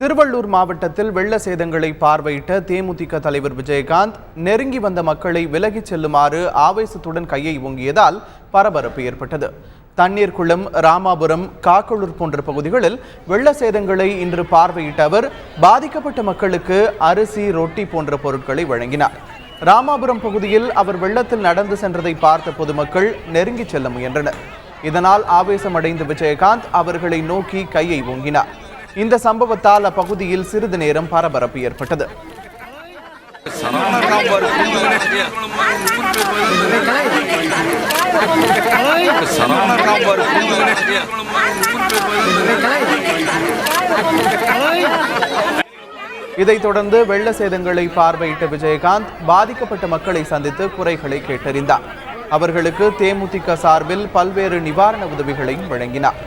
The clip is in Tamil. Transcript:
திருவள்ளூர் மாவட்டத்தில் வெள்ள சேதங்களை பார்வையிட்ட தேமுதிக தலைவர் விஜயகாந்த் நெருங்கி வந்த மக்களை விலகிச் செல்லுமாறு ஆவேசத்துடன் கையை ஓங்கியதால் பரபரப்பு ஏற்பட்டது. தண்ணீர்குளம், ராமாபுரம், காக்கலூர் போன்ற பகுதிகளில் வெள்ள சேதங்களை இன்று பார்வையிட்ட அவர் பாதிக்கப்பட்ட மக்களுக்கு அரிசி, ரொட்டி போன்ற பொருட்களை வழங்கினார். ராமாபுரம் பகுதியில் அவர் வெள்ளத்தில் நடந்து சென்றதை பார்த்த பொதுமக்கள் நெருங்கி செல்ல முயன்றனர். இதனால் ஆவேசமடைந்த விஜயகாந்த் அவர்களை நோக்கி கையை ஓங்கினார். இந்த சம்பவத்தால் அப்பகுதியில் சிறிது நேரம் பரபரப்பு ஏற்பட்டது. இதைத் தொடர்ந்து வெள்ள சேதங்களை பார்வையிட்ட விஜயகாந்த் பாதிக்கப்பட்ட மக்களை சந்தித்து குறைகளை கேட்டறிந்தார். அவர்களுக்கு தேமுதிக சார்பில் பல்வேறு நிவாரண உதவிகளையும் வழங்கினார்.